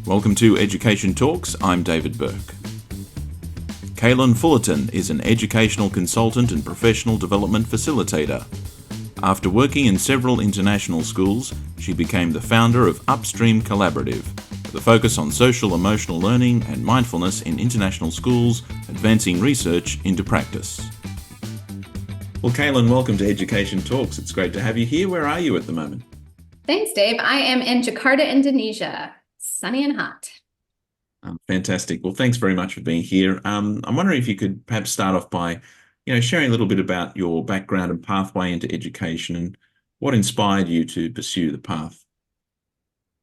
Welcome to Education Talks. I'm David Burke. Kailyn Fullerton is an educational consultant and professional development facilitator. After working in several international schools, she became the founder of Upstream Collaborative, with a focus on social emotional learning and mindfulness in international schools, advancing research into practice. Well, Kailyn, welcome to Education Talks. It's great to have you here. Where are you at the moment? Thanks, Dave. I am in Jakarta, Indonesia. Sunny and hot. Fantastic. Well, thanks very much for being here. I'm wondering if you could perhaps start off by, sharing a little bit about your background and pathway into education and what inspired you to pursue the path.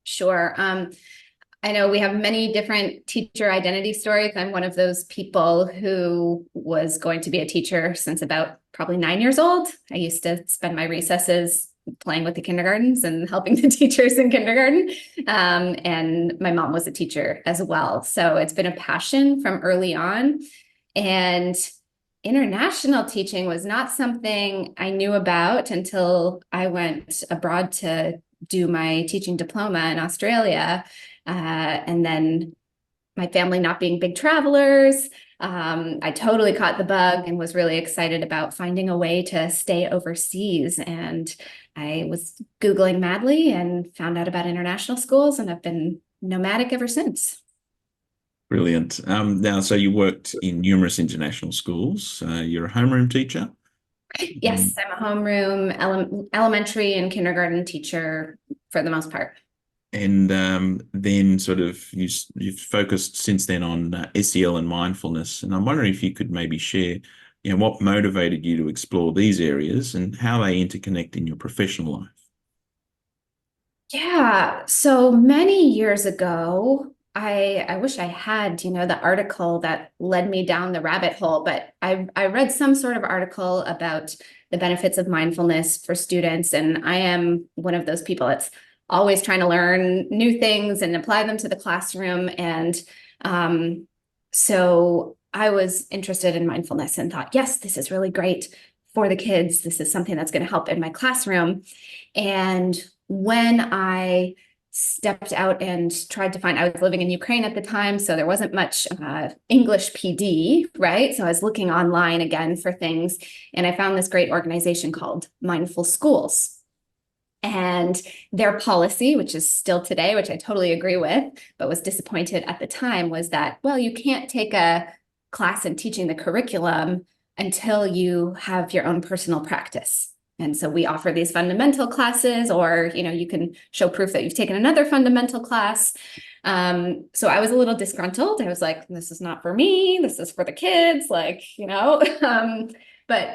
Sure. I know we have many different teacher identity stories. I'm one of those people who was going to be a teacher since about probably 9 years old. I used to spend my recesses playing with the kindergartens and helping the teachers in kindergarten. And my mom was a teacher as well. So it's been a passion from early on. And international teaching was not something I knew about until I went abroad to do my teaching diploma in Australia. And then my family not being big travelers, I totally caught the bug and was really excited about finding a way to stay overseas. And I was Googling madly and found out about international schools, and I've been nomadic ever since. Brilliant. Now, so you worked in numerous international schools. You're a homeroom teacher? Yes, I'm a homeroom elementary and kindergarten teacher for the most part. And then sort of you've focused since then on SEL and mindfulness. And I'm wondering if you could maybe share, what motivated you to explore these areas and how they interconnect in your professional life. Yeah, so many years ago, I wish I had, the article that led me down the rabbit hole, but I read some sort of article about the benefits of mindfulness for students. And I am one of those people that's always trying to learn new things and apply them to the classroom. And so I was interested in mindfulness and thought, yes, this is really great for the kids. This is something that's going to help in my classroom. And when I stepped out and tried to find, I was living in Ukraine at the time, so there wasn't much English PD, right? So I was looking online again for things, and I found this great organization called Mindful Schools. And their policy, which is still today, which I totally agree with, but was disappointed at the time, was that, well, you can't take a class in teaching the curriculum until you have your own personal practice. And so we offer these fundamental classes, or, you can show proof that you've taken another fundamental class. So I was a little disgruntled. I was like, this is not for me. This is for the kids, but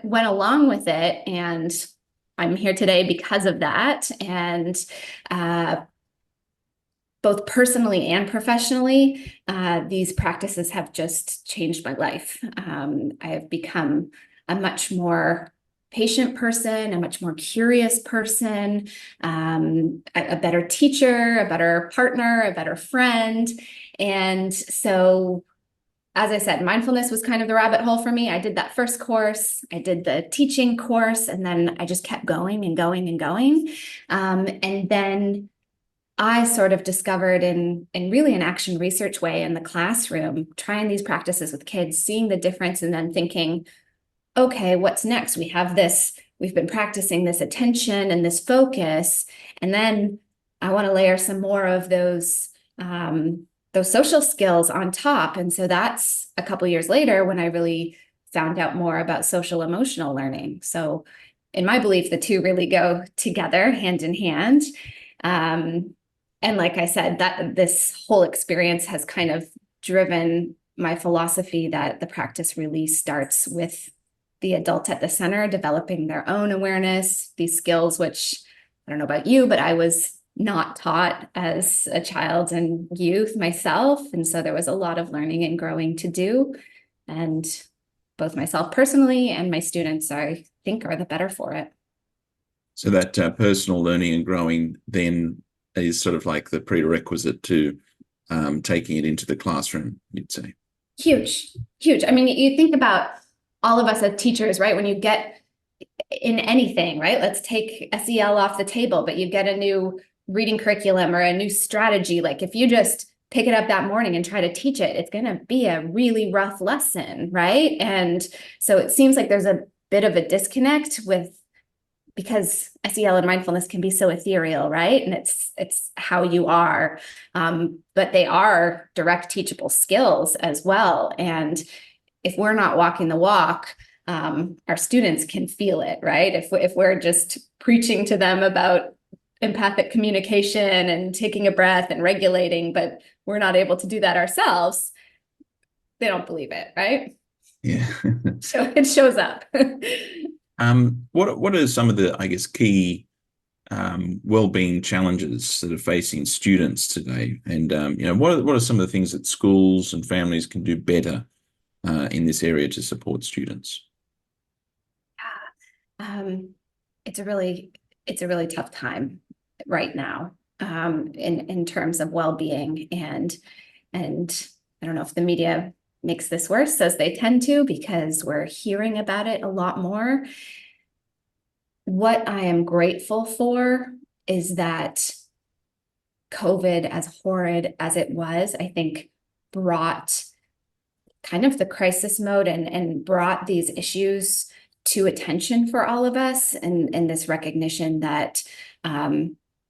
went along with it. And I'm here today because of that. And both personally and professionally, these practices have just changed my life. I have become a much more patient person, a much more curious person, a better teacher, a better partner, a better friend. And so, as I said, mindfulness was kind of the rabbit hole for me. I did that first course, I did the teaching course, and then I just kept going and going and going. And then I sort of discovered in really an action research way in the classroom, trying these practices with kids, seeing the difference, and then thinking, okay, what's next? We've been practicing this attention and this focus, and then I want to layer some more of those social skills on top. And so that's a couple years later when I really found out more about social emotional learning. So in my belief, the two really go together hand in hand. And like I said, that this whole experience has kind of driven my philosophy that the practice really starts with the adult at the center, developing their own awareness, these skills, which I don't know about you, but I was not taught as a child and youth myself. And so there was a lot of learning and growing to do. And both myself personally and my students, I think, are the better for it. So that personal learning and growing then is sort of like the prerequisite to taking it into the classroom, you'd say. Huge, huge. I mean, you think about all of us as teachers, right? When you get in anything, right? Let's take SEL off the table, but you get a new reading curriculum or a new strategy. Like if you just pick it up that morning and try to teach it, it's going to be a really rough lesson, right? And so it seems like there's a bit of a disconnect because SEL and mindfulness can be so ethereal, right? And it's how you are, but they are direct teachable skills as well. And if we're not walking the walk, our students can feel it, right? If we're just preaching to them about empathic communication and taking a breath and regulating, but we're not able to do that ourselves, they don't believe it, right? Yeah. So it shows up. What are some of the, I guess, key well-being challenges that are facing students today? And what are some of the things that schools and families can do better in this area to support students? It's a really tough time right now, in terms of well-being, and I don't know if the media makes this worse, as they tend to, because we're hearing about it a lot more. What I am grateful for is that COVID, as horrid as it was, I think brought kind of the crisis mode and brought these issues to attention for all of us, and this recognition that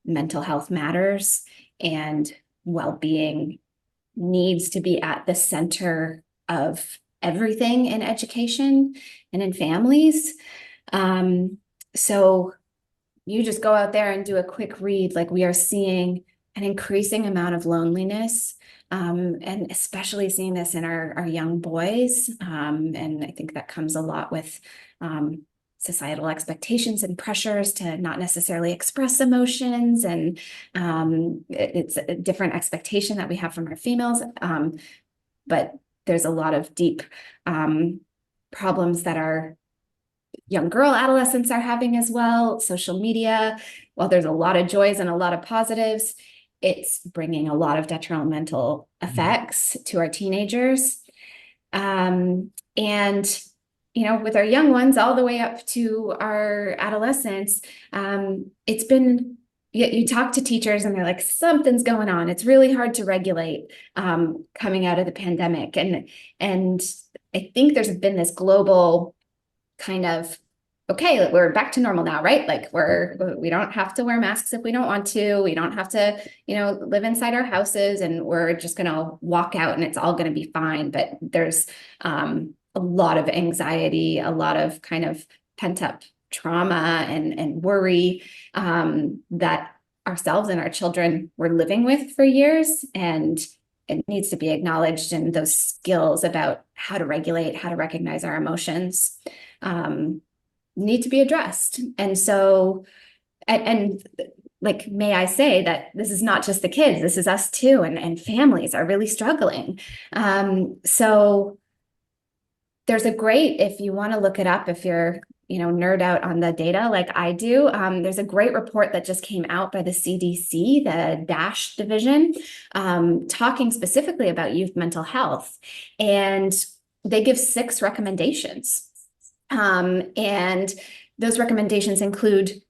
mental health matters and well-being needs to be at the center of everything in education and in families. So you just go out there and do a quick read, like we are seeing an increasing amount of loneliness, and especially seeing this in our young boys. And I think that comes a lot with societal expectations and pressures to not necessarily express emotions. And it's a different expectation that we have from our females. But there's a lot of deep problems that our young girl adolescents are having as well. Social media, while there's a lot of joys and a lot of positives, it's bringing a lot of detrimental effects to our teenagers. And, with our young ones all the way up to our adolescents, it's been, you talk to teachers and they're like, something's going on. It's really hard to regulate coming out of the pandemic. And I think there's been this global kind of, okay, we're back to normal now, right? Like we don't have to wear masks if we don't want to. We don't have to, live inside our houses, and we're just going to walk out and it's all going to be fine. But there's a lot of anxiety, a lot of kind of pent up trauma and worry that ourselves and our children were living with for years. And it needs to be acknowledged, and those skills about how to regulate, how to recognize our emotions need to be addressed. And so, and like, may I say that this is not just the kids, this is us too, and families are really struggling. So there's if you want to look it up, if you're, nerd out on the data like I do, there's a great report that just came out by the CDC, the DASH division, talking specifically about youth mental health. And they give 6 recommendations. And those recommendations include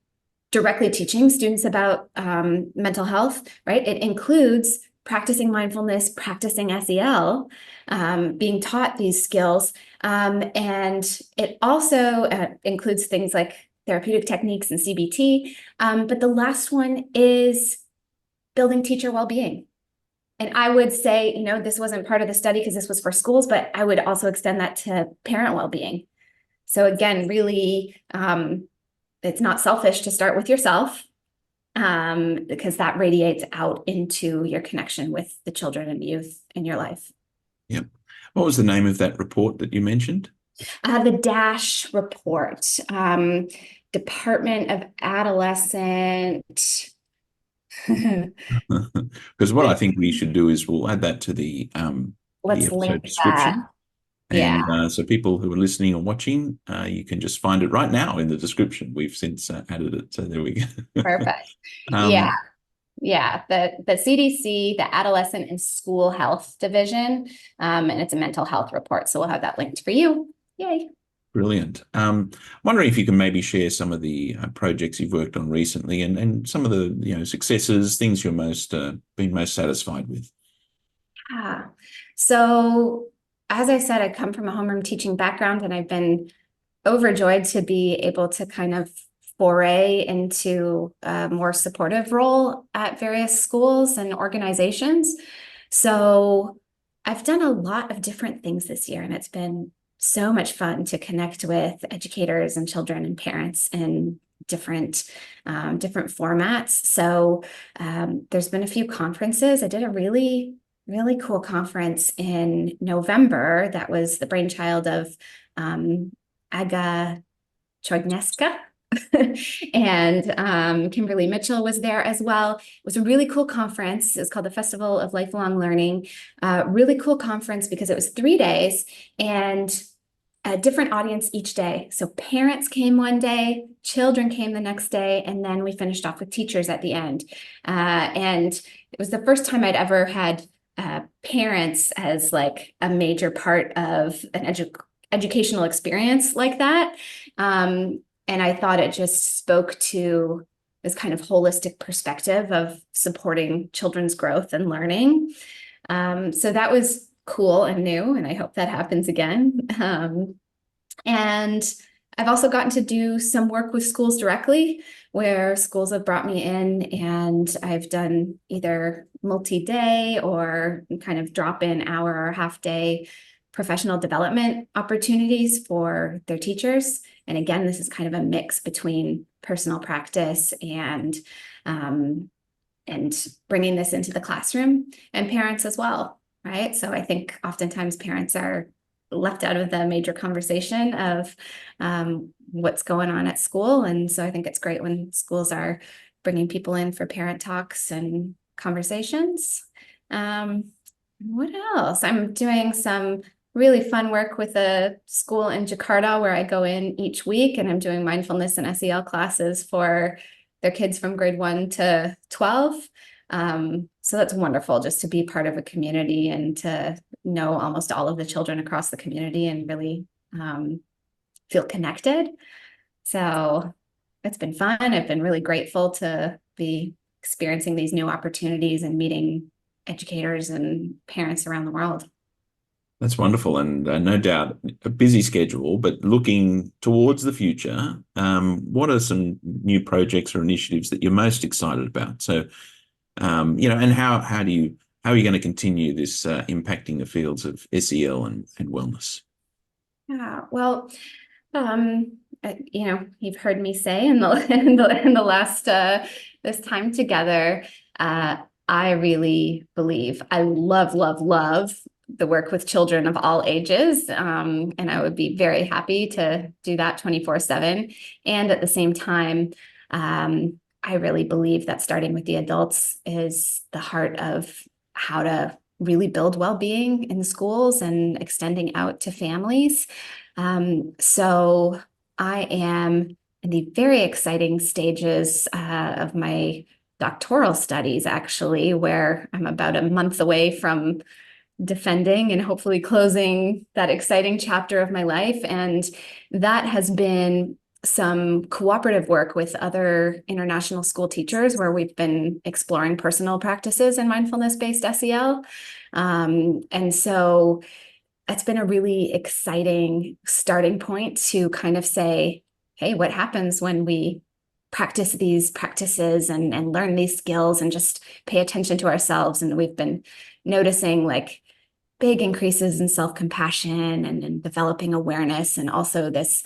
directly teaching students about mental health, right? It includes practicing mindfulness, practicing SEL, being taught these skills. And it also includes things like therapeutic techniques and CBT. But the last one is building teacher well-being. And I would say, this wasn't part of the study because this was for schools, but I would also extend that to parent well-being. So again, really, it's not selfish to start with yourself, because that radiates out into your connection with the children and youth in your life. Yep. What was the name of that report that you mentioned? The DASH report, Department of Adolescent. Because what I think we should do is we'll add that to the Let's episode link description. that. Yeah. And so people who are listening or watching, you can just find it right now in the description. We've since added it. So there we go. Perfect. Yeah. The CDC, the Adolescent and School Health Division, and it's a mental health report. So we'll have that linked for you. Yay. Brilliant. Wondering if you can maybe share some of the projects you've worked on recently, and some of the successes, things you're been most satisfied with. Yeah. So as I said, I come from a homeroom teaching background, and I've been overjoyed to be able to kind of foray into a more supportive role at various schools and organizations. So I've done a lot of different things this year, and it's been so much fun to connect with educators and children and parents in different formats. So there's been a few conferences. I did a really cool conference in November that was the brainchild of Aga Chogneska. And Kimberly Mitchell was there as well. It was a really cool conference. It was called the Festival of Lifelong Learning. Really cool conference because it was 3 days and a different audience each day. So parents came one day, children came the next day, and then we finished off with teachers at the end. And it was the first time I'd ever had parents as like a major part of an educational experience like that. And I thought it just spoke to this kind of holistic perspective of supporting children's growth and learning. So that was cool and new, and I hope that happens again. And I've also gotten to do some work with schools directly, where schools have brought me in, and I've done either multi-day or kind of drop-in hour or half-day professional development opportunities for their teachers. And again, this is kind of a mix between personal practice and bringing this into the classroom, and parents as well, right? So I think oftentimes parents are left out of the major conversation of what's going on at school. And so I think it's great when schools are bringing people in for parent talks and conversations. What else? I'm doing some really fun work with a school in Jakarta where I go in each week, and I'm doing mindfulness and SEL classes for their kids from grade 1 to 12. So that's wonderful just to be part of a community and to know almost all of the children across the community and really feel connected. So it's been fun. I've been really grateful to be experiencing these new opportunities and meeting educators and parents around the world. That's wonderful, and no doubt a busy schedule, but looking towards the future, what are some new projects or initiatives that you're most excited about? So, and how are you going to continue this impacting the fields of SEL and wellness? Yeah, well, you've heard me say in the in the last this time together, I really believe I love the work with children of all ages, and I would be very happy to do that 24/7. And at the same time, I really believe that starting with the adults is the heart of how to really build well-being in schools and extending out to families. So I am in the very exciting stages of my doctoral studies, actually, where I'm about a month away from defending and hopefully closing that exciting chapter of my life. And that has been some cooperative work with other international school teachers where we've been exploring personal practices in mindfulness-based SEL. And so it's been a really exciting starting point to kind of say, hey, what happens when we practice these practices and learn these skills and just pay attention to ourselves? And we've been noticing like big increases in self-compassion and developing awareness, and also this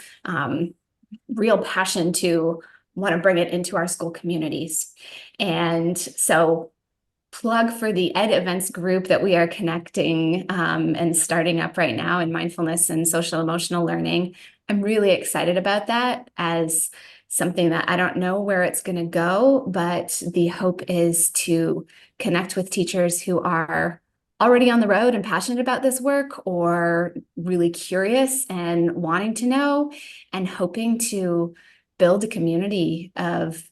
real passion to want to bring it into our school communities. And so plug for the Ed Events group that we are connecting and starting up right now in mindfulness and social emotional learning. I'm really excited about that as something that I don't know where it's going to go, but the hope is to connect with teachers who are already on the road and passionate about this work, or really curious and wanting to know, and hoping to build a community of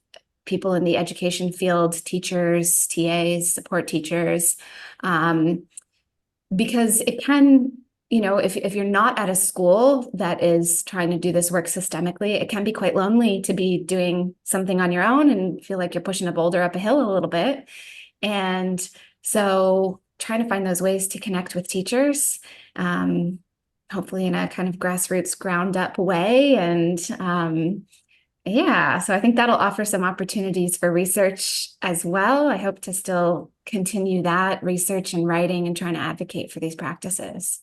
people in the education field, teachers, TAs, support teachers, because it can, if you're not at a school that is trying to do this work systemically, it can be quite lonely to be doing something on your own and feel like you're pushing a boulder up a hill a little bit. And so trying to find those ways to connect with teachers, hopefully in a kind of grassroots, ground up way. And yeah, so I think that'll offer some opportunities for research as well. I hope to still continue that research and writing and trying to advocate for these practices.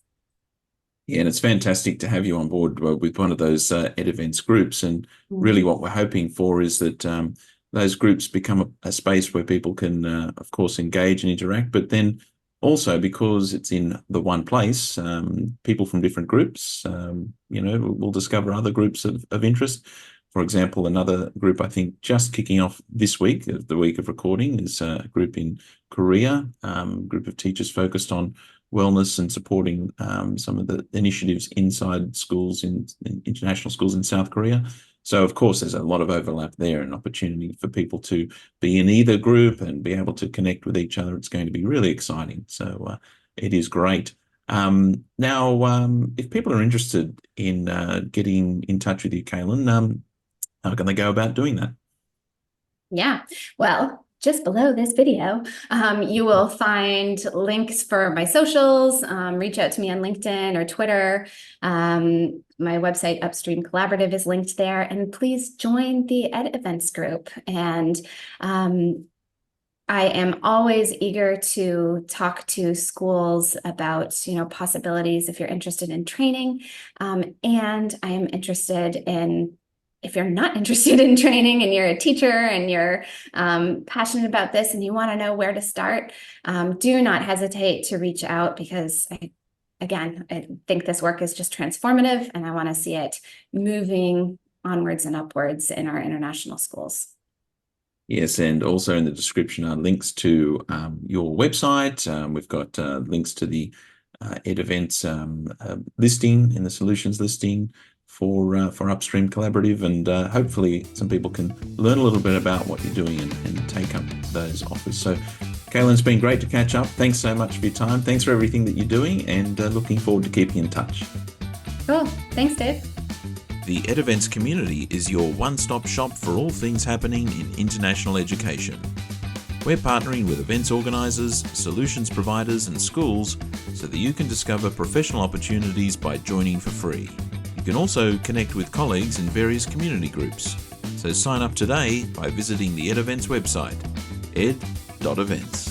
Yeah, and it's fantastic to have you on board with one of those ed events groups. And really what we're hoping for is that those groups become a space where people can, of course, engage and interact, but then also because it's in the one place, people from different groups, will discover other groups of interest. For example, another group I think just kicking off this week, the week of recording, is a group in Korea, group of teachers focused on wellness and supporting some of the initiatives inside schools in international schools in South Korea. So, of course, there's a lot of overlap there and opportunity for people to be in either group and be able to connect with each other. It's going to be really exciting. So it is great. Now, if people are interested in getting in touch with you, Kailyn, how can they go about doing that? Yeah, well, just below this video, you will find links for my socials. Reach out to me on LinkedIn or Twitter. My website, Upstream Collaborative, is linked there. And please join the Ed Events group. And I am always eager to talk to schools about, possibilities if you're interested in training. And I am interested in, if you're not interested in training and you're a teacher and you're passionate about this and you want to know where to start, do not hesitate to reach out, because I think this work is just transformative and I want to see it moving onwards and upwards in our international schools. Yes, and also in the description are links to your website. We've got links to the Ed Events listing in the solutions listing for Upstream Collaborative, and hopefully some people can learn a little bit about what you're doing and take up those offers. So, Kailyn, it's been great to catch up. Thanks so much for your time. Thanks for everything that you're doing, and looking forward to keeping in touch. Cool. Thanks, Dave. The Ed Events community is your one-stop shop for all things happening in international education. We're partnering with events organisers, solutions providers and schools so that you can discover professional opportunities by joining for free. You can also connect with colleagues in various community groups. So sign up today by visiting the Ed Events website, ed.events.